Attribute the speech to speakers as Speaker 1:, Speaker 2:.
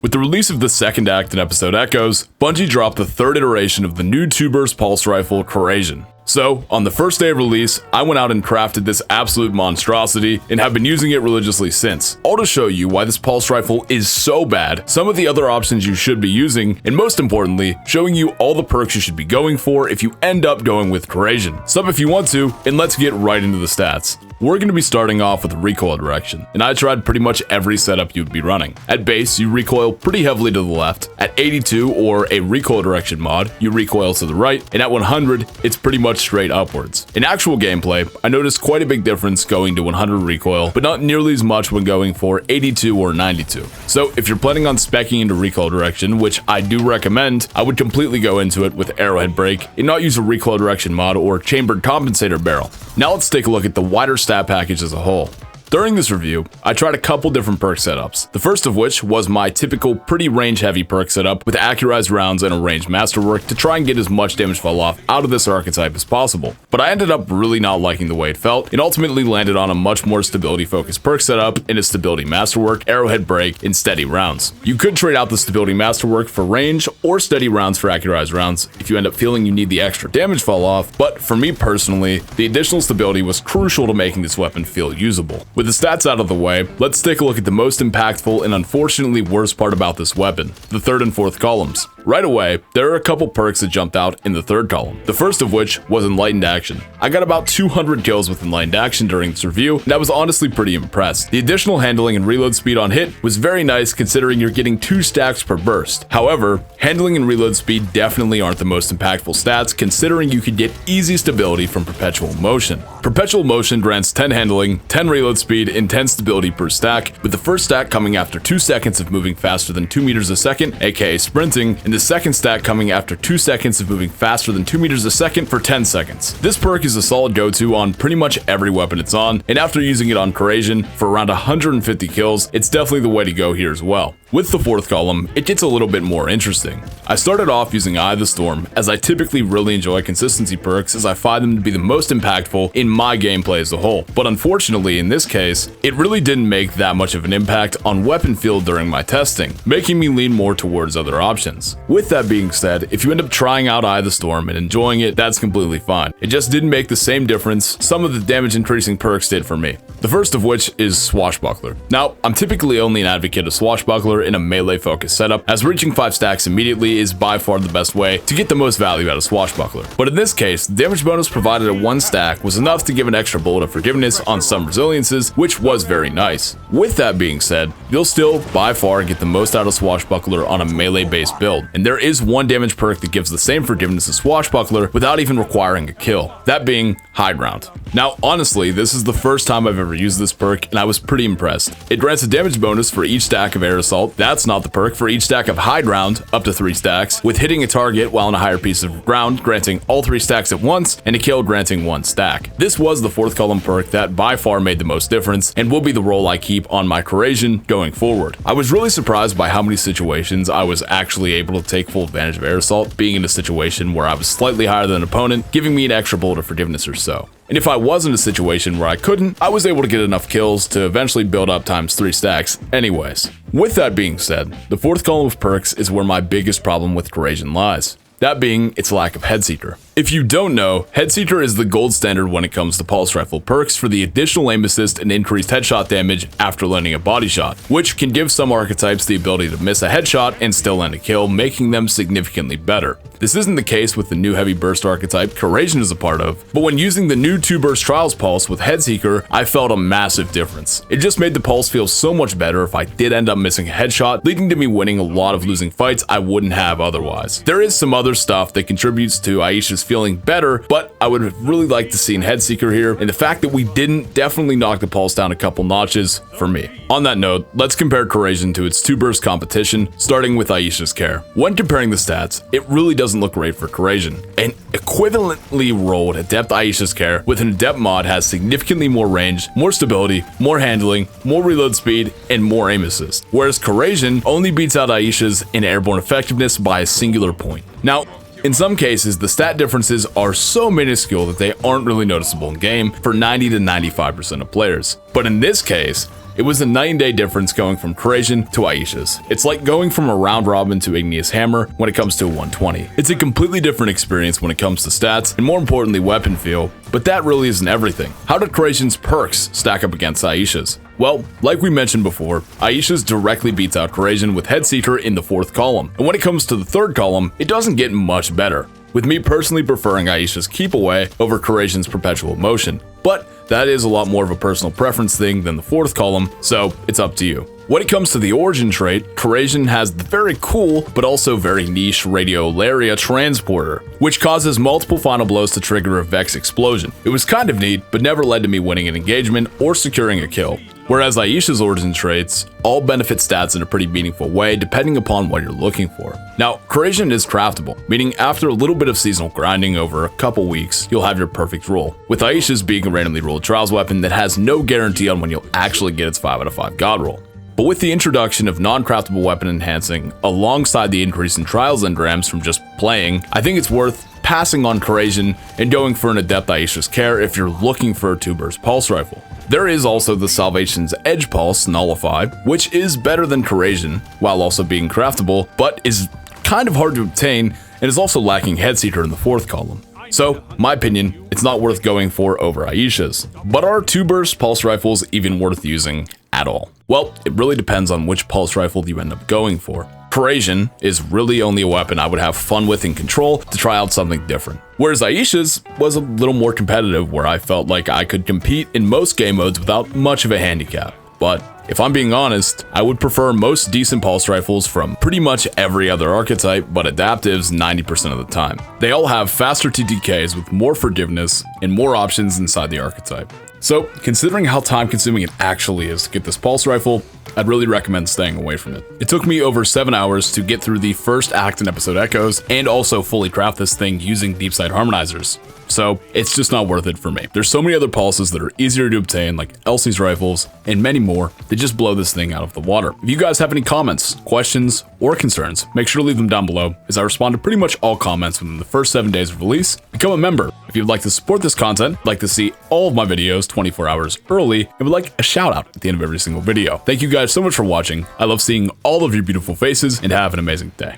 Speaker 1: With the release of the second act in episode Echoes, Bungie dropped the third iteration of the new 2-burst pulse rifle, Corrasion. So, on the first day of release, I went out and crafted this absolute monstrosity and have been using it religiously since. All to show you why this pulse rifle is so bad, some of the other options you should be using, and most importantly, showing you all the perks you should be going for if you end up going with Corrasion. Sub if you want to, and let's get right into the stats. We're going to be starting off with recoil direction, and I tried pretty much every setup you'd be running. At base, you recoil pretty heavily to the left. At 82 or a recoil direction mod, you recoil to the right, and at 100, it's pretty much straight upwards. In actual gameplay, I noticed quite a big difference going to 100 recoil, but not nearly as much when going for 82 or 92. So if you're planning on speccing into recoil direction, which I do recommend, I would completely go into it with arrowhead brake and not use a recoil direction mod or chambered compensator barrel. Now let's take a look at the wider stat package as a whole. During this review, I tried a couple different perk setups, the first of which was my typical pretty range-heavy perk setup with accurized rounds and a ranged masterwork to try and get as much damage fall off out of this archetype as possible. But I ended up really not liking the way it felt, and ultimately landed on a much more stability-focused perk setup in a stability masterwork, arrowhead brake, and steady rounds. You could trade out the stability masterwork for range or steady rounds for accurized rounds if you end up feeling you need the extra damage fall off, but for me personally, the additional stability was crucial to making this weapon feel usable. With the stats out of the way, let's take a look at the most impactful and unfortunately worst part about this weapon, the third and fourth columns. Right away, there are a couple perks that jumped out in the third column, the first of which was Enlightened Action. I got about 200 kills with Enlightened Action during this review, and I was honestly pretty impressed. The additional handling and reload speed on hit was very nice considering you're getting 2 stacks per burst. However, handling and reload speed definitely aren't the most impactful stats considering you could get easy stability from Perpetual Motion. Perpetual Motion grants 10 handling, 10 reload speed, and 10 stability per stack, with the first stack coming after 2 seconds of moving faster than 2 meters a second, aka sprinting, and the second stack coming after 2 seconds of moving faster than 2 meters a second for 10 seconds. This perk is a solid go-to on pretty much every weapon it's on, and after using it on Corrasion for around 150 kills, it's definitely the way to go here as well. With the fourth column, it gets a little bit more interesting. I started off using Eye of the Storm, as I typically really enjoy consistency perks as I find them to be the most impactful in my gameplay as a whole. But unfortunately, in this case, it really didn't make that much of an impact on weapon feel during my testing, making me lean more towards other options. With that being said, if you end up trying out Eye of the Storm and enjoying it, that's completely fine. It just didn't make the same difference some of the damage increasing perks did for me. The first of which is Swashbuckler. Now, I'm typically only an advocate of Swashbuckler in a melee focused setup, as reaching 5 stacks immediately is by far the best way to get the most value out of Swashbuckler. But in this case, the damage bonus provided at 1 stack was enough to give an extra bullet of forgiveness on some resiliences, which was very nice. With that being said, you'll still by far get the most out of Swashbuckler on a melee based build, and there is one damage perk that gives the same forgiveness as Swashbuckler without even requiring a kill, that being High Ground. Now honestly, this is the first time I've ever used this perk and I was pretty impressed. It grants a damage bonus for each stack of Air Assault, that's not the perk, for each stack of High Ground, up to 3 stacks, with hitting a target while on a higher piece of ground granting all 3 stacks at once, and a kill granting 1 stack. This was the fourth column perk that by far made the most difference and will be the role I keep on my Corrasion going forward. I was really surprised by how many situations I was actually able to take full advantage of Air Assault, being in a situation where I was slightly higher than an opponent, giving me an extra bullet of forgiveness or so. And if I was in a situation where I couldn't, I was able to get enough kills to eventually build up times 3 stacks anyways. With that being said, the fourth column of perks is where my biggest problem with Corrasion lies, that being its lack of Headseeker. If you don't know, Headseeker is the gold standard when it comes to pulse rifle perks for the additional aim assist and increased headshot damage after landing a body shot, which can give some archetypes the ability to miss a headshot and still land a kill, making them significantly better. This isn't the case with the new heavy burst archetype Corrasion is a part of, but when using the new 2-burst Trials pulse with Headseeker, I felt a massive difference. It just made the pulse feel so much better if I did end up missing a headshot, leading to me winning a lot of losing fights I wouldn't have otherwise. There is some other stuff that contributes to Aisha's feeling better, but I would really like to see an Headseeker here, and the fact that we didn't definitely knock the pulse down a couple notches for me. On that note, let's compare Corrasion to its 2-burst competition, starting with Aisha's Care. When comparing the stats, it really doesn't look great for Corrasion. An equivalently rolled Adept Aisha's Care with an Adept mod has significantly more range, more stability, more handling, more reload speed, and more aim assist, whereas Corrasion only beats out Aisha's in airborne effectiveness by a singular point. Now, in some cases, the stat differences are so minuscule that they aren't really noticeable in game for 90 to 95% of players. But in this case, It was a night and day difference going from Corrasion to Aisha's. It's like going from a round robin to Igneous Hammer when it comes to a 120. It's a completely different experience when it comes to stats, and more importantly weapon feel, but that really isn't everything. How did Corrasion's perks stack up against Aisha's? Well, like we mentioned before, Aisha's directly beats out Corrasion with Headseeker in the 4th column, and when it comes to the 3rd column, it doesn't get much better, with me personally preferring Aisha's Keep Away over Corrasion's Perpetual Motion. But that is a lot more of a personal preference thing than the 4th column, so it's up to you. When it comes to the origin trait, Corrasion has the very cool but also very niche Radiolaria Transporter, which causes multiple final blows to trigger a Vex explosion. It was kind of neat, but never led to me winning an engagement or securing a kill. Whereas Aisha's origin traits all benefit stats in a pretty meaningful way depending upon what you're looking for. Now, Corrasion is craftable, meaning after a little bit of seasonal grinding over a couple weeks, you'll have your perfect roll, with Aisha's being a randomly rolled trials weapon that has no guarantee on when you'll actually get its 5 out of 5 god roll. But with the introduction of non-craftable weapon enhancing alongside the increase in trials engrams from just playing, I think it's worth passing on Corrasion and going for an Adept Aisha's Care if you're looking for a 2-burst pulse rifle. There is also the Salvation's Edge Pulse Nullify, which is better than Corrasion while also being craftable, but is kind of hard to obtain and is also lacking Headseeker in the 4th column. So, my opinion, it's not worth going for over Aisha's. But are 2-burst pulse rifles even worth using at all? Well, it really depends on which pulse rifle you end up going for. Corrasion is really only a weapon I would have fun with in Control to try out something different. Whereas Aisha's was a little more competitive where I felt like I could compete in most game modes without much of a handicap. But if I'm being honest, I would prefer most decent pulse rifles from pretty much every other archetype, but adaptives 90% of the time. They all have faster TTKs with more forgiveness and more options inside the archetype. So, considering how time consuming it actually is to get this pulse rifle, I'd really recommend staying away from it. It took me over 7 hours to get through the first act in episode Echoes and also fully craft this thing using deep sight harmonizers. So it's just not worth it for me. There's so many other pulses that are easier to obtain, like Elsie's rifles and many more that just blow this thing out of the water. If you guys have any comments, questions, or concerns, make sure to leave them down below, as I respond to pretty much all comments within the first 7 days of release. Become a member if you'd like to support this content, like to see all of my videos 24 hours early, and would like a shout out at the end of every single video. Thank you guys so much for watching. I love seeing all of your beautiful faces, and have an amazing day.